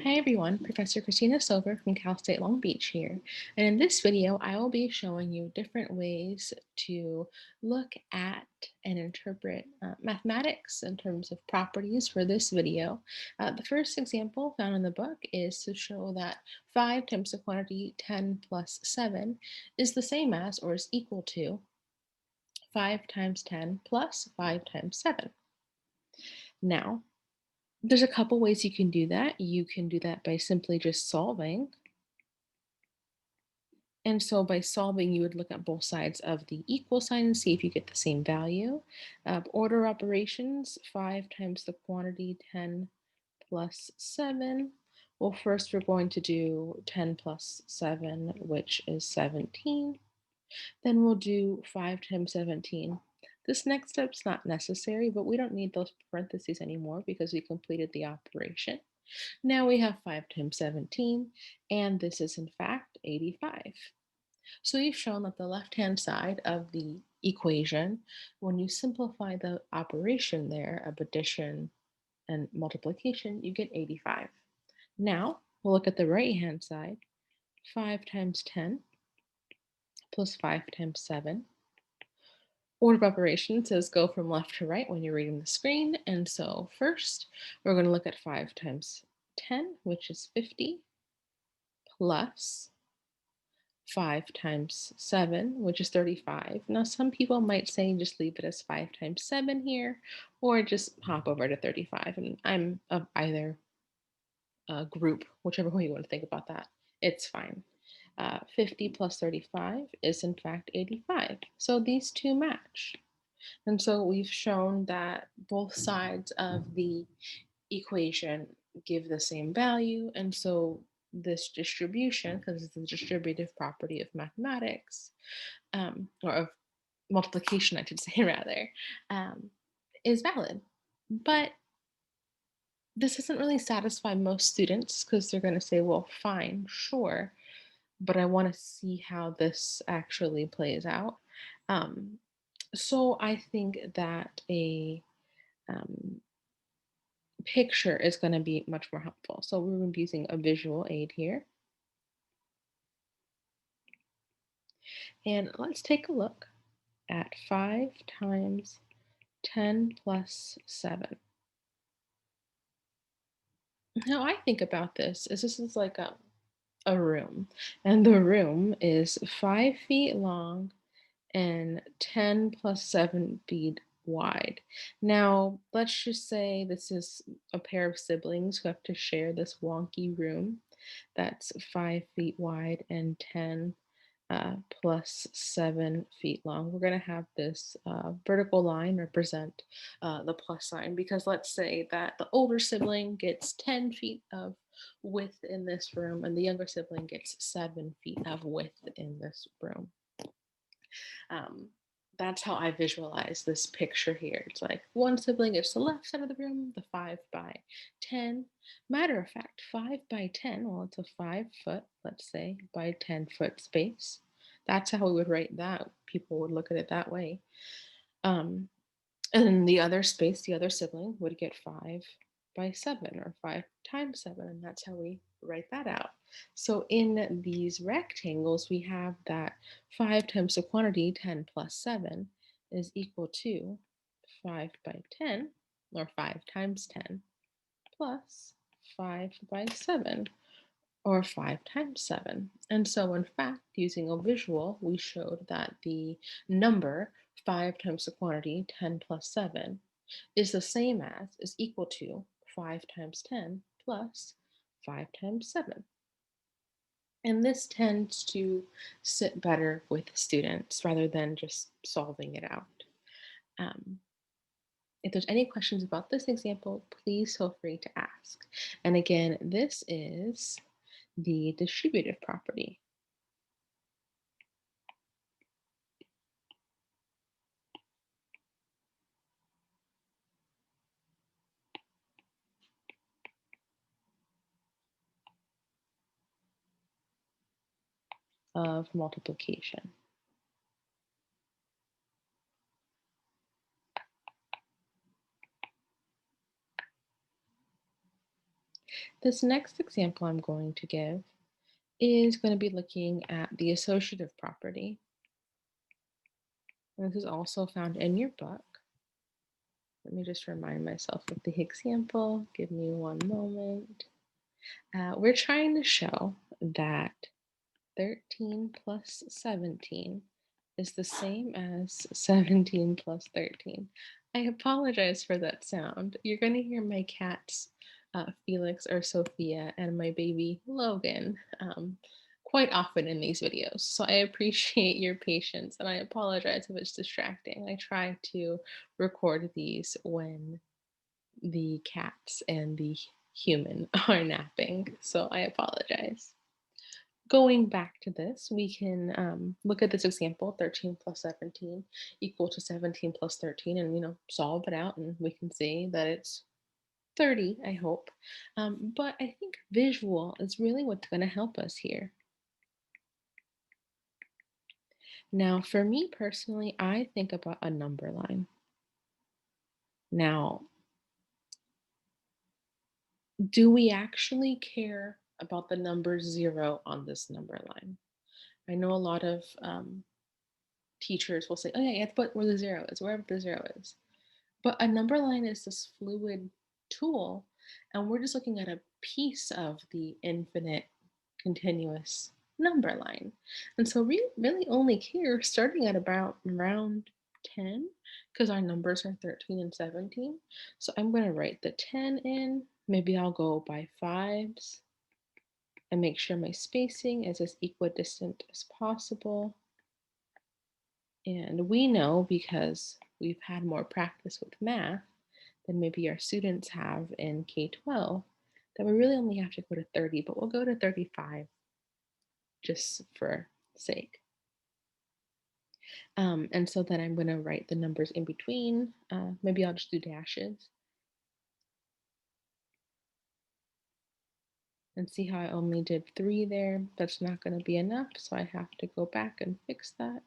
Hi everyone, Professor Christina Sover from Cal State Long Beach here. And in this video, I will be showing you different ways to look at and interpret mathematics in terms of properties for this video. The first example found in the book is to show that 5 times the quantity 10 plus 7 is the same as or is equal to 5 times 10 plus 5 times 7. Now, there's a couple ways you can do that. You can do that by simply just solving. And so by solving, you would look at both sides of the equal sign and see if you get the same value. Order operations, 5 times the quantity 10 plus 7. Well, first we're going to do 10 plus 7, which is 17. Then we'll do 5 times 17. This next step's not necessary, but we don't need those parentheses anymore because we completed the operation. Now we have 5 times 17, and this is in fact 85. So we've shown that the left-hand side of the equation, when you simplify the operation there of addition and multiplication, you get 85. Now we'll look at the right-hand side, 5 times 10 plus 5 times 7. Order of operations says go from left to right when you're reading the screen. And so first, we're going to look at 5 times 10, which is 50, plus 5 times 7, which is 35. Now, some people might say just leave it as 5 times 7 here, or just hop over to 35. And I'm of either group, whichever way you want to think about that. It's fine. 50 plus 35 is in fact 85. So these two match. And so we've shown that both sides of the equation give the same value. And so this distribution, because it's the distributive property of mathematics, or of multiplication, I should say rather, um, is valid. But this doesn't really satisfy most students because they're going to say, well, fine, sure, but I want to see how this actually plays out. Um, so I think that a um, picture is going to be much more helpful. So we're going to be using a visual aid here. And let's take a look at 5 times 10 plus 7. How I think about this is like a room, and the room is 5 feet long and 10 plus 7 feet wide. Now, let's just say this is a pair of siblings who have to share this wonky room that's 5 feet wide and 10 plus 7 feet long. We're going to have this vertical line represent the plus sign because let's say that the older sibling gets 10 feet of width in this room and the younger sibling gets 7 feet of width in this room. Um, that's how I visualize this picture here. It's like one sibling is the left side of the room, the 5 by 10. Matter of fact, 5 by 10, well, it's a 5 foot, let's say, by 10-foot space. That's how we would write that. People would look at it that way. Um, and then the other space, the other sibling would get 5 by 7 or 5 times 7, and that's how we write that out. So in these rectangles, we have that 5 times the quantity 10 plus 7 is equal to 5 by 10, or 5 times 10, plus 5 by 7, or 5 times 7. And so in fact, using a visual, we showed that the number 5 times the quantity 10 plus 7 is the same as, is equal to 5 times 10 plus 5 times 7. And this tends to sit better with students rather than just solving it out. Um, if there's any questions about this example, please feel free to ask. And again, this is the distributive property of multiplication. This next example I'm going to give is going to be looking at the associative property. And this is also found in your book. Let me just remind myself of the example. Give me one moment. We're trying to show that 13 plus 17 is the same as 17 plus 13. I apologize for that sound. You're going to hear my cats, Felix or Sophia, and my baby Logan, quite often in these videos. So I appreciate your patience and I apologize if it's distracting. I try to record these when the cats and the human are napping. So I apologize. Going back to this, we can look at this example, 13 plus 17 equal to 17 plus 13, and solve it out, and we can see that it's 30, I hope. But I think visual is really what's going to help us here. Now, for me personally, I think about a number line. Now, do we actually care about the number 0 on this number line? I know a lot of teachers will say, oh, yeah, you have to put where the 0 is, wherever the 0 is. But a number line is this fluid tool, and we're just looking at a piece of the infinite continuous number line. And so we really only care starting at about around 10 because our numbers are 13 and 17. So I'm going to write the 10 in. Maybe I'll go by fives and make sure my spacing is as equidistant as possible. And we know because we've had more practice with math than maybe our students have in K-12 that we really only have to go to 30, but we'll go to 35 just for sake. And so then I'm going to write the numbers in between. Maybe I'll just do dashes. And see how I only did 3 there. That's not going to be enough, so I have to go back and fix that.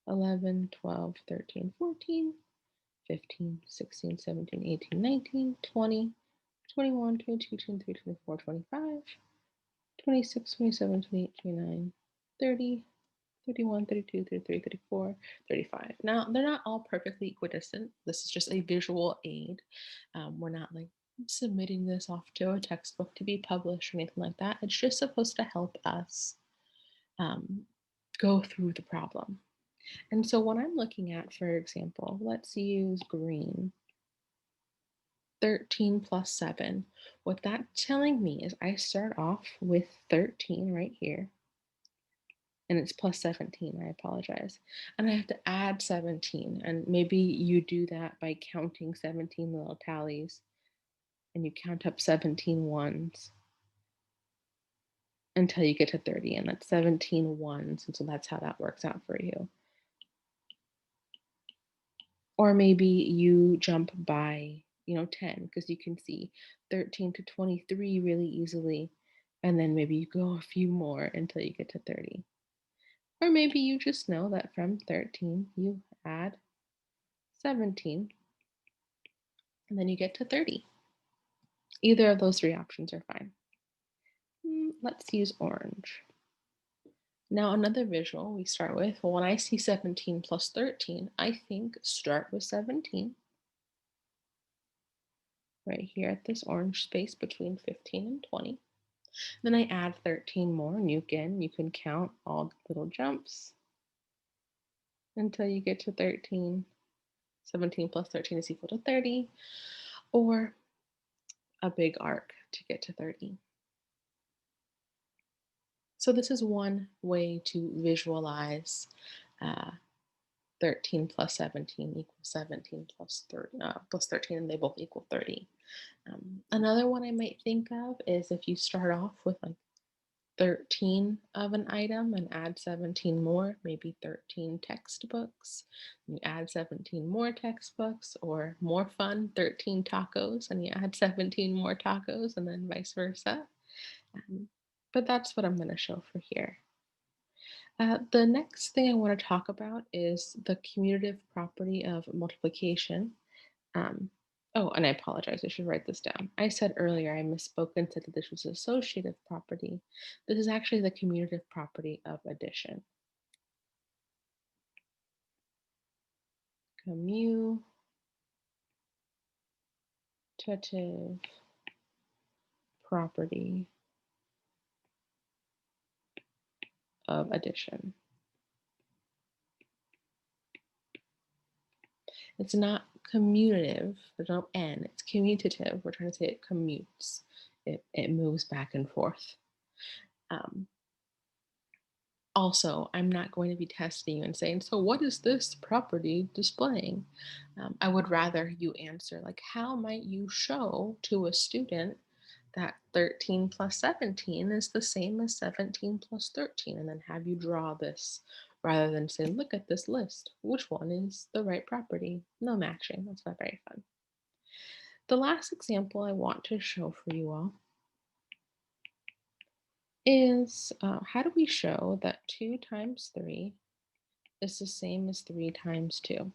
11, 12, 13, 14, 15, 16, 17, 18, 19, 20, 21, 22, 23, 24, 25, 26, 27, 28, 29, 30, 31, 32, 33, 34, 35. Now, they're not all perfectly equidistant. This is just a visual aid. We're not like submitting this off to a textbook to be published or anything like that. It's just supposed to help us go through the problem. And so what I'm looking at, for example, let's use green. 13 plus 7. What that's telling me is I start off with 13 right here. And it's plus 17, I apologize. And I have to add 17. And maybe you do that by counting 17 little tallies and you count up 17 ones until you get to 30. And that's 17 ones. And so that's how that works out for you. Or maybe you jump by, 10, because you can see 13 to 23 really easily. And then maybe you go a few more until you get to 30. Or maybe you just know that from 13 you add 17 and then you get to 30. Either of those 3 options are fine. Let's use orange. Now another visual we start with, well, when I see 17 plus 13, I think start with 17. Right here at this orange space between 15 and 20. Then I add 13 more, and you can count all the little jumps until you get to 13. 17 plus 13 is equal to 30, or a big arc to get to 30. So this is one way to visualize 13 plus 17 equals 17 plus 30, plus 13, and they both equal 30. Another one I might think of is if you start off with like 13 of an item and add 17 more, maybe 13 textbooks. You add 17 more textbooks, or more fun, 13 tacos, and you add 17 more tacos, and then vice versa. But that's what I'm going to show for here. The next thing I want to talk about is the commutative property of multiplication. Um, Oh, and I apologize. I should write this down. I said earlier, I misspoke and said that this was associative property. This is actually the commutative property of addition. Commutative property of addition. It's not commutative. There's no N. It's commutative. We're trying to say it commutes. It moves back and forth. Um, Also, I'm not going to be testing you and saying, so what is this property displaying? I would rather you answer, like, how might you show to a student that 13 plus 17 is the same as 17 plus 13? And then have you draw this rather than say, look at this list. Which one is the right property? No matching. That's not very fun. The last example I want to show for you all is how do we show that 2 times 3 is the same as 3 times 2?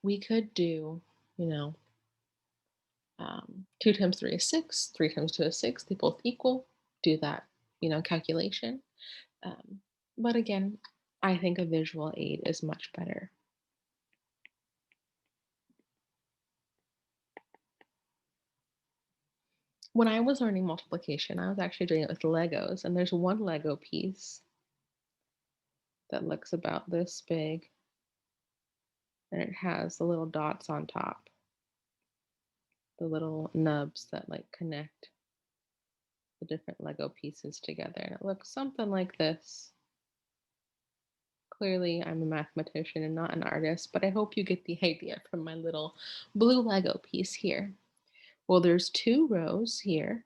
We could do, you know, 2 times 3 is 6, 3 times 2 is 6. They both equal. Do that, calculation. Um, but again, I think a visual aid is much better. When I was learning multiplication, I was actually doing it with Legos, and there's one Lego piece that looks about this big, and it has the little dots on top, the little nubs that like connect the different Lego pieces together. And it looks something like this. Clearly, I'm a mathematician and not an artist, but I hope you get the idea from my little blue Lego piece here. Well, there's 2 rows here,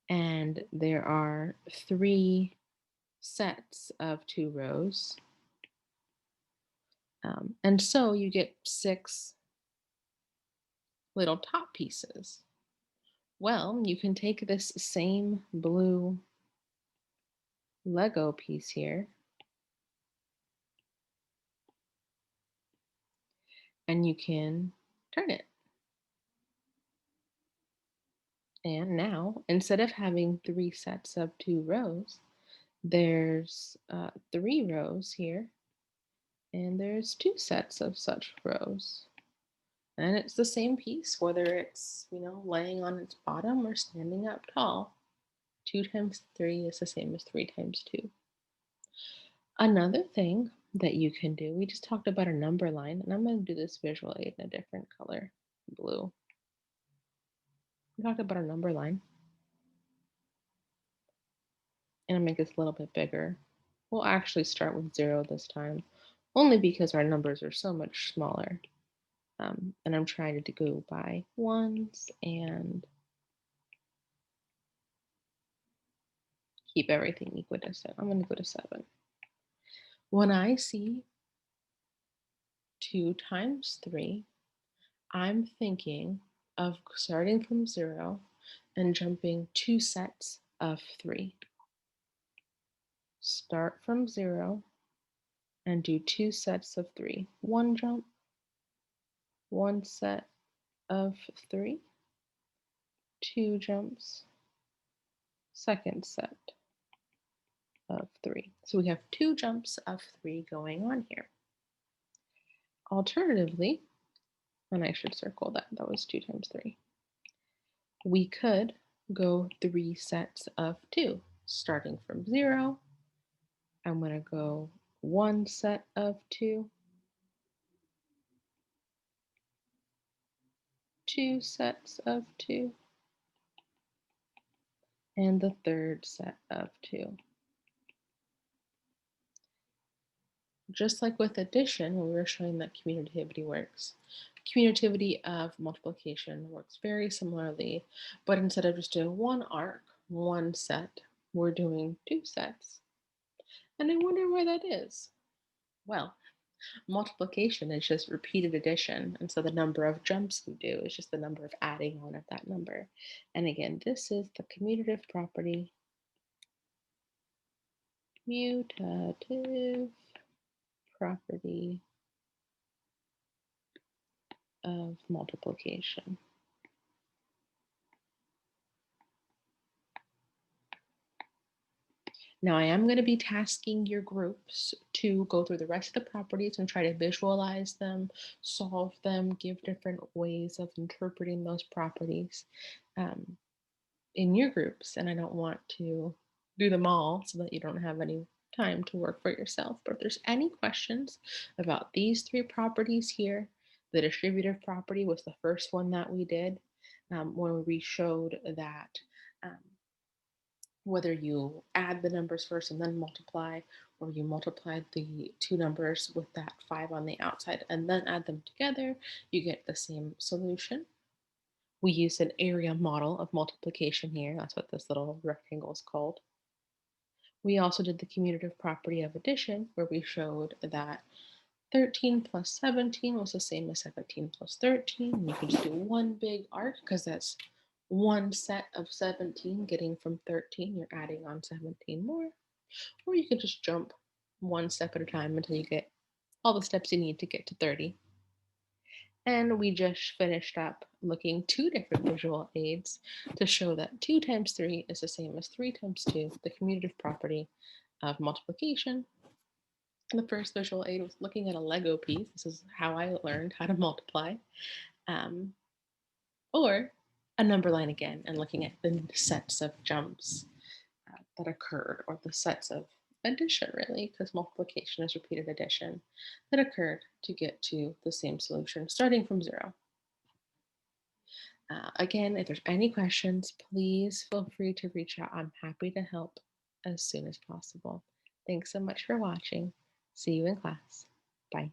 and there are 3 sets of 2 rows. And so you get 6 little top pieces. Well, you can take this same blue Lego piece here, and you can turn it. And now, instead of having 3 sets of 2 rows, there's 3 rows here, and there's 2 sets of such rows. And it's the same piece, whether it's, laying on its bottom or standing up tall. 2 times 3 is the same as 3 times 2. Another thing that you can do, we just talked about a number line, and I'm going to do this visual aid in a different color, blue. We talked about a number line, and I'll make this a little bit bigger. We'll actually start with 0 this time, only because our numbers are so much smaller. And I'm trying to go by ones and keep everything equidistant. I'm going to go to 7. When I see 2 times 3, I'm thinking of starting from 0 and jumping 2 sets of 3. Start from 0 and do 2 sets of 3. One jump, one set of 3, 2 jumps, second set of 3. So we have 2 jumps of 3 going on here. Alternatively, and I should circle that, that was 2 times 3. We could go 3 sets of 2. Starting from 0, I'm going to go 1 set of 2, 2 sets of 2, and the third set of 2. Just like with addition, when we were showing that commutativity works, commutativity of multiplication works very similarly, but instead of just doing one arc, one set, we're doing 2 sets. And I wonder where that is. Well, multiplication is just repeated addition, and so the number of jumps we do is just the number of adding on of that number. And again, this is the commutative property, commutative property of multiplication. Now I am going to be tasking your groups to go through the rest of the properties and try to visualize them, solve them, give different ways of interpreting those properties um, in your groups. And I don't want to do them all so that you don't have any time to work for yourself. But if there's any questions about these three properties here, the distributive property was the first one that we did when we showed that um, whether you add the numbers first and then multiply, or you multiply the two numbers with that 5 on the outside and then add them together, you get the same solution. We use an area model of multiplication here. That's what this little rectangle is called. We also did the commutative property of addition, where we showed that 13 plus 17 was the same as 17 plus 13. And you can just do one big arc because that's one set of 17 getting from 13. You're adding on 17 more. Or you can just jump one step at a time until you get all the steps you need to get to 30. And we just finished up looking two different visual aids to show that 2 times 3 is the same as 3 times 2, the commutative property of multiplication. The first visual aid was looking at a Lego piece. This is how I learned how to multiply. Um, or a number line again and looking at the sets of jumps that occurred, or the sets of addition, really, because multiplication is repeated addition that occurred to get to the same solution starting from 0. Again, if there's any questions, please feel free to reach out. I'm happy to help as soon as possible. Thanks so much for watching. See you in class. Bye.